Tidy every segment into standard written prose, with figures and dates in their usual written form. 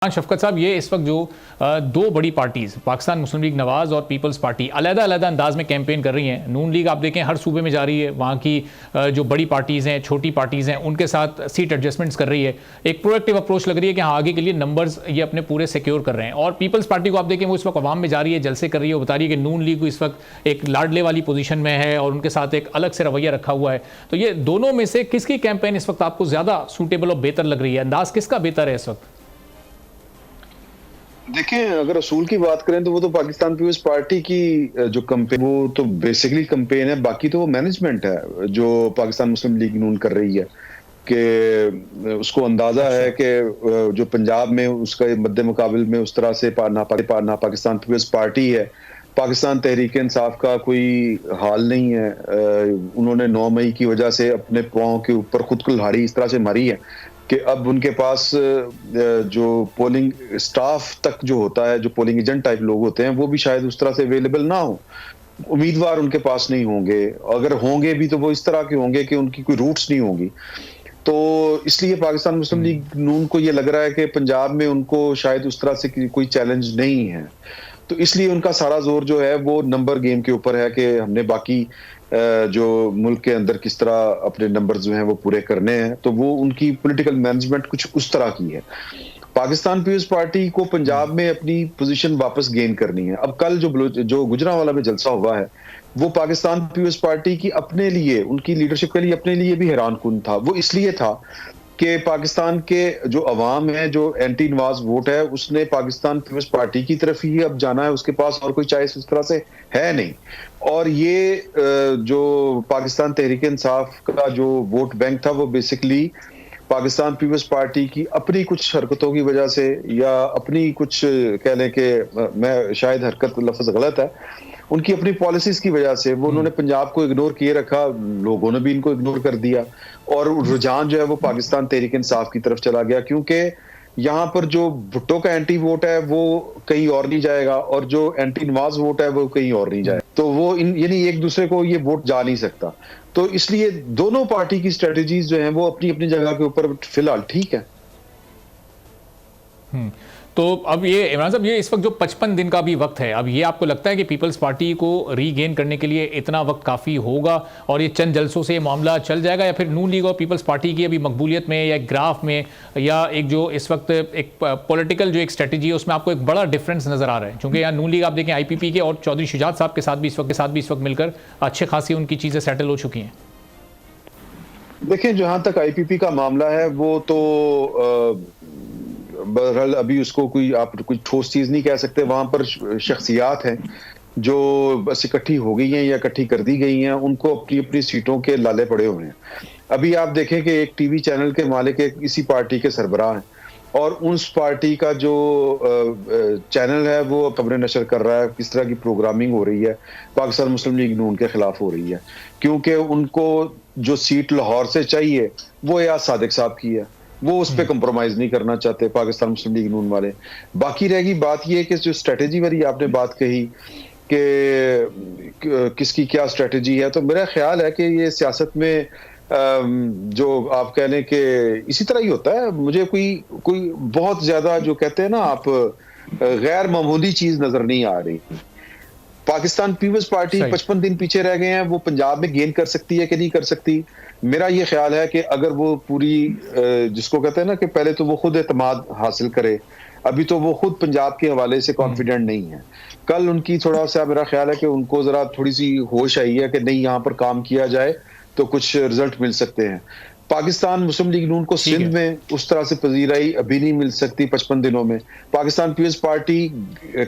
शफकत साहब, ये इस वक्त जो दो बड़ी पार्टीज पाकिस्तान मुस्लिम लीग नवाज और पीपल्स पार्टी अलग-अलग अंदाज में कैंपेन कर रही हैं। नून लीग आप देखें हर सूबे में जा रही है, वहाँ की जो बड़ी पार्टीज़ हैं, छोटी पार्टीज़ हैं, उनके साथ सीट एडजस्टमेंट्स कर रही है। एक प्रोएक्टिव अप्रोच लग रही है कि हाँ, आगे के लिए नंबर्स ये अपने पूरे सिक्योर कर रहे हैं। और पीपल्स पार्टी को आप देखें वो इस वक्त अवाम में जा रही है, जलसे कर रही है, वो बता रही है कि नून लीग इस वक्त एक लाडले वाली पोजीशन में है और उनके साथ एक अलग से रवैया रखा हुआ है। तो ये दोनों में से किसकी कैंपेन इस वक्त आपको ज़्यादा सूटेबल और बेहतर लग रही है? अंदाज किसका बेहतर है इस वक्त? देखिए, अगर असूल की बात करें तो वो तो पाकिस्तान पीपल्स पार्टी की जो कंपेन, वो तो बेसिकली कंपेन है। बाकी तो वो मैनेजमेंट है जो पाकिस्तान मुस्लिम लीग नून कर रही है कि उसको अंदाजा है कि जो पंजाब में उसका मद्दे मुकाबिल में उस तरह से पाकिस्तान पीपल्स पार्टी है, पाकिस्तान तहरीक इंसाफ का कोई हाल नहीं है। उन्होंने 9 मई की वजह से अपने पांव के ऊपर खुद कुल्हाड़ी इस तरह से मारी है कि अब उनके पास जो पोलिंग स्टाफ तक जो होता है, जो पोलिंग एजेंट टाइप लोग होते हैं, वो भी शायद उस तरह से अवेलेबल ना हो। उम्मीदवार उनके पास नहीं होंगे, अगर होंगे भी तो वो इस तरह के होंगे कि उनकी कोई रूट्स नहीं होंगी। तो इसलिए पाकिस्तान मुस्लिम लीग नून को ये लग रहा है कि पंजाब में उनको शायद उस तरह से कोई चैलेंज नहीं है। तो इसलिए उनका सारा जोर जो है वो नंबर गेम के ऊपर है कि हमने बाकी जो मुल्क के अंदर किस तरह अपने नंबर जो हैं वो पूरे करने हैं। तो वो उनकी पॉलिटिकल मैनेजमेंट कुछ उस तरह की है। पाकिस्तान पीपल्स पार्टी को पंजाब में अपनी पोजीशन वापस गेन करनी है। अब कल जो गुजरांवाला में जलसा हुआ है, वो पाकिस्तान पीपल्स पार्टी की अपने लिए, उनकी लीडरशिप के लिए अपने लिए भी हैरानकुन था। वो इसलिए था कि पाकिस्तान के जो अवाम है, जो एंटी नवाज वोट है, उसने पाकिस्तान पीपल्स पार्टी की तरफ ही अब जाना है। उसके पास और कोई चॉइस उस तरह से है नहीं। और ये जो पाकिस्तान तहरीक इंसाफ का जो वोट बैंक था, वो बेसिकली पाकिस्तान पीपल्स पार्टी की अपनी कुछ हरकतों की वजह से, या अपनी कुछ कह लें कि मैं शायद हरकत लफ्ज गलत है, उनकी अपनी पॉलिसीज की वजह से वो उन्होंने पंजाब को इग्नोर किए रखा। लोगों ने भी इनको इग्नोर कर दिया और रुझान जो है वो पाकिस्तान तहरीक इंसाफ की तरफ चला गया, क्योंकि यहाँ पर जो भुट्टो का एंटी वोट है वो कहीं और नहीं जाएगा और जो एंटी नवाज वोट है वो कहीं और नहीं जाएगा। तो वो यानी एक दूसरे को ये वोट जा नहीं सकता। तो इसलिए दोनों पार्टी की स्ट्रेटजीज जो हैं वो अपनी अपनी जगह के ऊपर फिलहाल ठीक है। तो अब ये इमरान साहब, ये इस वक्त जो 55 दिन का भी वक्त है, अब ये आपको लगता है कि पीपल्स पार्टी को रीगेन करने के लिए इतना वक्त काफ़ी होगा और ये चंद जलसों से ये मामला चल जाएगा, या फिर नून लीग और पीपल्स पार्टी की अभी मकबूलियत में या एक ग्राफ में या एक जो इस वक्त एक पॉलिटिकल जो एक स्ट्रेटजी है उसमें आपको एक बड़ा डिफरेंस नज़र आ रहा है? क्योंकि यहाँ नून लीग आप देखें IPP के और चौधरी शुजात साहब के साथ भी इस वक्त मिलकर अच्छे खासी उनकी चीज़ें सेटल हो चुकी हैं। देखें, जहां तक IPP का मामला है वो तो बहरहाल अभी उसको कोई आप कुछ ठोस चीज नहीं कह सकते। वहां पर शख्सियात हैं जो बस इकट्ठी हो गई हैं या इकट्ठी कर दी गई हैं, उनको अपनी अपनी सीटों के लाले पड़े हुए हैं। अभी आप देखें कि एक टीवी चैनल के मालिक इसी पार्टी के सरबराह हैं और उस पार्टी का जो चैनल है वो खबरें नशर कर रहा है, किस तरह की प्रोग्रामिंग हो रही है पाकिस्तान मुस्लिम लीग नून के खिलाफ हो रही है, क्योंकि उनको जो सीट लाहौर से चाहिए वो एयाज सादिक साहब की है। वो उस पर कंप्रोमाइज नहीं करना चाहते पाकिस्तान मुस्लिम लीग नून वाले। बाकी रहेगी बात ये कि जो स्ट्रेटेजी वाली आपने बात कही कि किसकी क्या स्ट्रेटेजी है, तो मेरा ख्याल है कि ये सियासत में जो आप कह लें कि इसी तरह ही होता है। मुझे कोई बहुत ज्यादा जो कहते हैं ना आप, गैर मामूली चीज नजर नहीं आ रही। पाकिस्तान पीपल्स पार्टी 55 दिन पीछे रह गए हैं, वो पंजाब में गेन कर सकती है कि नहीं कर सकती? मेरा ये ख्याल है कि अगर वो पूरी जिसको कहते हैं ना कि पहले तो वो खुद एतमाद हासिल करे, अभी तो वो खुद पंजाब के हवाले से कॉन्फिडेंट नहीं है। कल उनकी थोड़ा सा मेरा ख्याल है कि उनको जरा थोड़ी सी होश आई है कि नहीं, यहाँ पर काम किया जाए तो कुछ रिजल्ट मिल सकते हैं। पाकिस्तान मुस्लिम लीग नून को सिंध में उस तरह से पजीराई अभी नहीं मिल सकती 55 दिनों में। पाकिस्तान पीपल्स पार्टी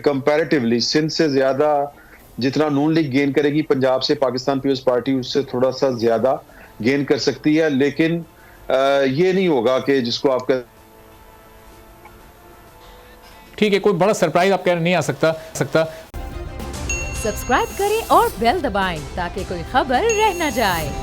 कंपैरेटिवली सिंध से ज्यादा जितना नून लीग गेन करेगी पंजाब से, पाकिस्तान पीपल्स पार्टी उससे थोड़ा सा ज्यादा गेन कर सकती है। लेकिन ये नहीं होगा कि जिसको आप ठीक है, कोई बड़ा सरप्राइज आप कह नहीं आ सकता। सब्सक्राइब करें और बेल दबाएं ताकि कोई खबर रह न जाए।